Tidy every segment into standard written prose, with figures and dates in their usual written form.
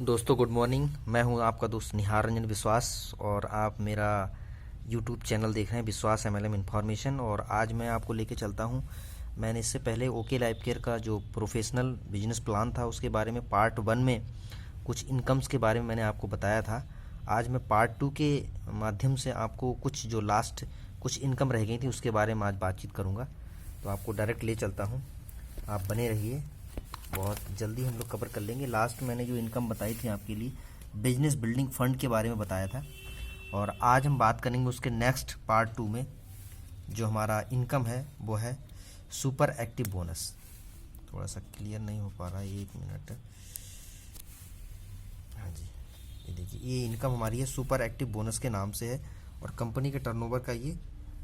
दोस्तों good morning. मैं हूं आपका दोस्त निहार रंजन विश्वास और आप मेरा यूट्यूब चैनल देख रहे हैं विश्वास एमएलएम इन्फॉर्मेशन। और आज मैं आपको लेके चलता हूं। मैंने इससे पहले ओके लाइफ केयर का जो प्रोफेशनल बिजनेस प्लान था उसके बारे में पार्ट 1 में कुछ इनकम्स के बारे में मैंने आपको बताया था। आज मैं पार्ट 2 के माध्यम से आपको कुछ जो लास्ट कुछ इनकम रह गई थी उसके बारे में आज बातचीत करूँगा। तो आपको डायरेक्ट ले चलता हूँ, आप बने रहिए, बहुत जल्दी हम लोग कवर कर लेंगे। लास्ट मैंने जो इनकम बताई थी आपके लिए बिजनेस बिल्डिंग फंड के बारे में बताया था, और आज हम बात करेंगे उसके नेक्स्ट पार्ट 2 में जो हमारा इनकम है वो है सुपर एक्टिव बोनस। थोड़ा सा क्लियर नहीं हो पा रहा है, 1 मिनट। हाँ जी, ये देखिए, ये इनकम हमारी है सुपर एक्टिव बोनस के नाम से है और कंपनी के टर्नओवर का ये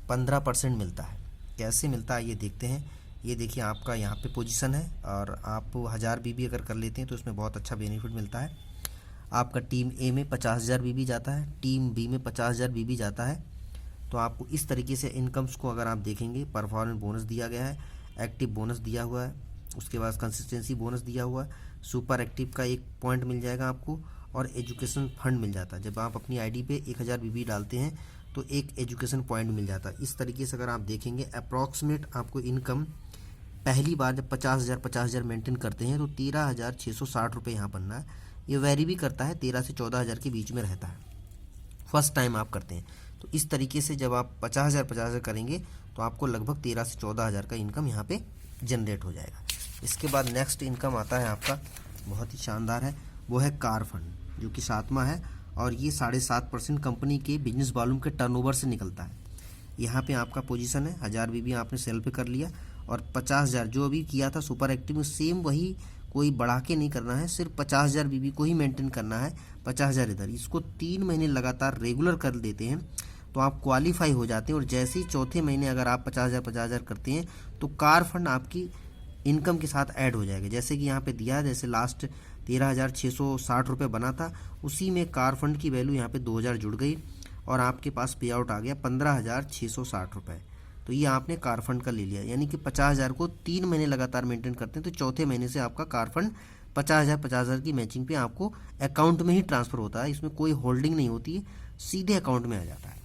15% मिलता है। कैसे मिलता है ये देखते हैं। ये देखिए, आपका यहाँ पे पोजीशन है और आप 1000 बीबी अगर कर लेते हैं तो इसमें बहुत अच्छा बेनिफिट मिलता है। आपका टीम ए में 50,000 बीबी जाता है, टीम बी में 50,000 बीबी जाता है। तो आपको इस तरीके से इनकम्स को अगर आप देखेंगे, परफॉर्मेंस बोनस दिया गया है, एक्टिव बोनस दिया हुआ है, उसके बाद कंसिस्टेंसी बोनस दिया हुआ है, सुपर एक्टिव का 1 पॉइंट मिल जाएगा आपको, और एजुकेशन फंड मिल जाता है। जब आप अपनी आईडी पे 1000 बीबी डालते हैं तो एक एजुकेशन पॉइंट मिल जाता है। इस तरीके से अगर आप देखेंगे अप्रॉक्सीमेट आपको इनकम पहली बार जब 50,000 मेंटेन करते हैं तो 13,660 रुपये यहाँ बनना है। ये वेरी भी करता है, 13 से 14,000 के बीच में रहता है फर्स्ट टाइम आप करते हैं। तो इस तरीके से जब आप 50,000 करेंगे तो आपको लगभग 13 से 14,000 का इनकम यहाँ पे जनरेट हो जाएगा। इसके बाद नेक्स्ट इनकम आता है आपका, बहुत ही शानदार है, वो है कार फंड, जो कि 7वां है और ये 7.5% कंपनी के बिजनेस वॉल्यूम के टर्नओवर से निकलता है। यहाँ पे आपका पोजीशन है, 1000 बीबी आपने सेल पे कर लिया और 50,000 जो अभी किया था सुपर एक्टिव में सेम वही, कोई बढ़ा के नहीं करना है, सिर्फ 50,000 बीबी को ही मेंटेन करना है। 50,000 इधर, इसको 3 महीने लगातार रेगुलर कर देते हैं तो आप क्वालिफाई हो जाते हैं। और जैसे ही चौथे महीने अगर आप 50,000 करते हैं तो कार फंड आपकी इनकम के साथ ऐड हो जाएगा। जैसे कि यहाँ पे दिया है, जैसे लास्ट 13,660 रुपये बना था, उसी में कार फंड की वैल्यू यहाँ पे 2,000 जुड़ गई और आपके पास पे आउट आ गया 15,660 रुपये। तो ये आपने कार फंड का ले लिया, यानी कि 50,000 को 3 महीने लगातार मेंटेन करते हैं तो चौथे महीने से आपका कार फंड 50,000 की मैचिंग पे आपको अकाउंट में ही ट्रांसफ़र होता है। इसमें कोई होल्डिंग नहीं होती है, सीधे अकाउंट में आ जाता है।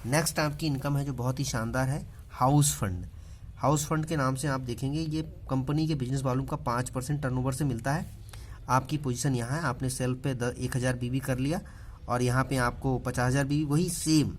नेक्स्ट आपकी इनकम है जो बहुत ही शानदार है, हाउस फंड। हाउस फंड के नाम से आप देखेंगे ये कंपनी के बिजनेस वॉल्यूम का 5% टर्नओवर से मिलता है। आपकी पोजीशन यहाँ है, आपने सेल पे 1000 बीबी कर लिया और यहाँ पे आपको 50,000 बीबी, वही सेम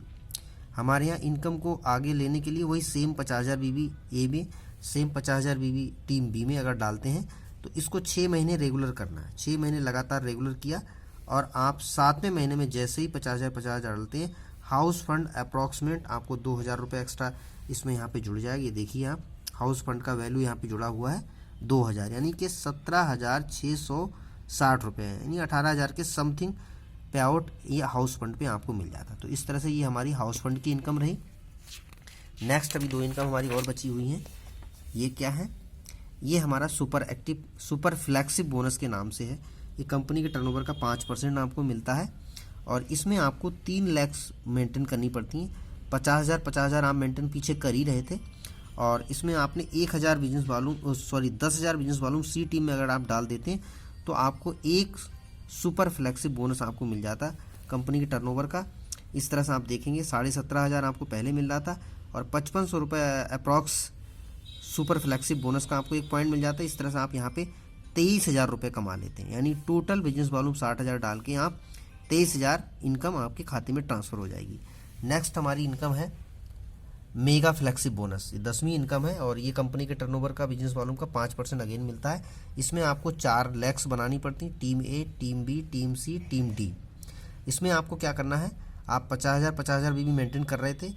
हमारे यहाँ इनकम को आगे लेने के लिए वही सेम 50,000 बीबी ए में, सेम 50,000 बीबी टीम बी में अगर डालते हैं तो इसको 6 महीने रेगुलर करना है। 6 महीने लगातार रेगुलर किया और आप 7वें महीने में जैसे ही 50,000 डालते हैं, हाउस फंड अप्रॉक्सीमेट आपको 2,000 रुपये एक्स्ट्रा इसमें यहाँ पे जुड़ जाएगा। ये देखिए आप, हाउस फंड का वैल्यू यहाँ पे जुड़ा हुआ है 2,000, यानी कि 17,660 रुपये है, यानी 18,000 के समथिंग पे आउट ये हाउस फंड पे आपको मिल जाता। तो इस तरह से ये हमारी हाउस फंड की इनकम रही। नेक्स्ट अभी 2 इनकम हमारी और बची हुई हैं। ये क्या है, ये हमारा सुपर एक्टिव सुपर फ्लैक्सिब बोनस के नाम से है। ये कंपनी के टर्नओवर का 5% आपको मिलता है और इसमें आपको 3 लाख मेंटेन करनी पड़ती हैं। 50,000 आप मेंटेन पीछे कर ही रहे थे और इसमें आपने 1000 business volume 10,000 business volume C team में अगर आप डाल देते हैं तो आपको एक सुपर फ्लैक्सिब बोनस आपको मिल जाता है कंपनी के टर्नओवर का। इस तरह से आप देखेंगे 17,500 आपको पहले मिल रहा था और 5500 रुपये अप्रॉक्स सुपर फ्लैक्सिब बोनस का आपको 1 पॉइंट मिल जाता है। इस तरह से आप यहाँ पे 23,000 रुपये कमा लेते हैं, यानी टोटल बिजनेस वॉल्यूम 60,000 डाल के आप 23,000 इनकम आपके खाते में ट्रांसफ़र हो जाएगी। नेक्स्ट हमारी इनकम है मेगा फ्लैक्सिब बोनस, ये 10वीं इनकम है और ये कंपनी के टर्नओवर का बिजनेस वॉल्यूम का 5% अगेन मिलता है। इसमें आपको 4 लैक्स बनानी पड़ती, टीम ए, टीम बी, टीम सी, टीम डी। इसमें आपको क्या करना है, आप 50,000 बीबी मेंटेन कर रहे थे,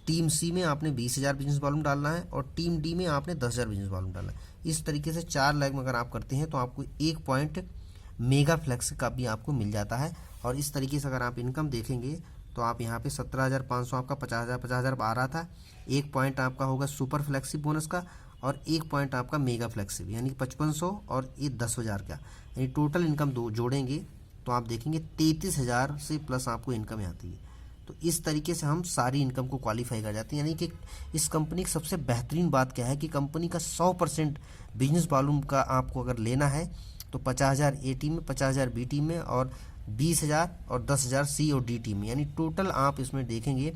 टीम सी में आपने 20,000 बिजनेस वॉल्यूम डालना है और टीम डी में आपने 10,000 बिजनेस वॉल्यूम डालना है। इस तरीके से 4 लाख में अगर आप करते हैं तो आपको 1 पॉइंट मेगा फ्लैक्स का भी आपको मिल जाता है। और इस तरीके से अगर आप इनकम देखेंगे तो आप यहाँ पे 17,500 आपका 50,000 आ रहा था, 1 पॉइंट आपका होगा सुपर फ्लैक्सिब बोनस का और 1 पॉइंट आपका मेगा फ्लैक्सिब, यानी 5500 और ये 10,000 का, यानी टोटल इनकम दो जोड़ेंगे तो आप देखेंगे 33,000 से प्लस आपको इनकम आती है। तो इस तरीके से हम सारी इनकम को क्वालिफाई कर जाते हैं। यानी कि इस कंपनी की सबसे बेहतरीन बात क्या है कि कंपनी का 100% बिजनेस वॉल्यूम का आपको अगर लेना है तो तो 50,000 ए टीम में, 50,000 बी टीम में और 20,000 और 10,000 सी और डी टीम में, यानी टोटल आप इसमें देखेंगे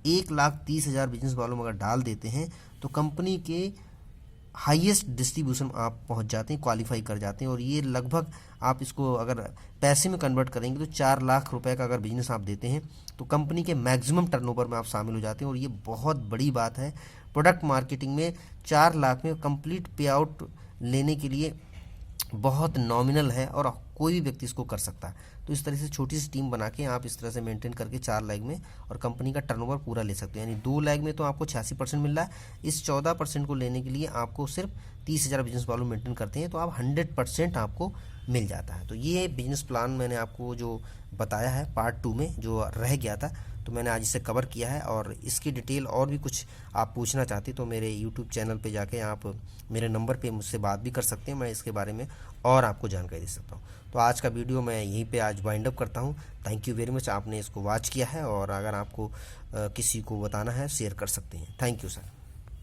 1,30,000 बिजनेस वॉल्यूम अगर डाल देते हैं तो कंपनी के हाईएस्ट डिस्ट्रीब्यूशन आप पहुंच जाते हैं, क्वालिफाई कर जाते हैं। और ये लगभग आप इसको अगर पैसे में कन्वर्ट करेंगे तो 4 लाख रुपए का अगर बिजनेस आप देते हैं तो कंपनी के मैक्सिमम टर्नओवर में आप शामिल हो जाते हैं। और ये बहुत बड़ी बात है, प्रोडक्ट मार्केटिंग में 4 लाख में कंप्लीट पे आउट लेने के लिए बहुत नॉमिनल है और कोई भी व्यक्ति इसको कर सकता है। तो इस तरह से छोटी सी टीम बना के आप इस तरह से मेंटेन करके 4 लाख में और कंपनी का टर्नओवर पूरा ले सकते हैं। यानी 2 लाख में तो आपको 86% मिल रहा है, इस 14% को लेने के लिए आपको सिर्फ 30,000 बिजनेस वॉल्यूम मेंटेन करते हैं तो आप 100% आपको मिल जाता है। तो ये बिजनेस प्लान मैंने आपको जो बताया है पार्ट 2 में जो रह गया था, तो मैंने आज इसे कवर किया है। और इसकी डिटेल और भी कुछ आप पूछना चाहते तो मेरे यूट्यूब चैनल पे जाके आप मेरे नंबर पे मुझसे बात भी कर सकते हैं, मैं इसके बारे में और आपको जानकारी दे सकता हूँ। तो आज का वीडियो मैं यहीं पे आज वाइंड अप करता हूँ। थैंक यू वेरी मच, आपने इसको वॉच किया है और अगर आपको किसी को बताना है शेयर कर सकते हैं। Thank you sir.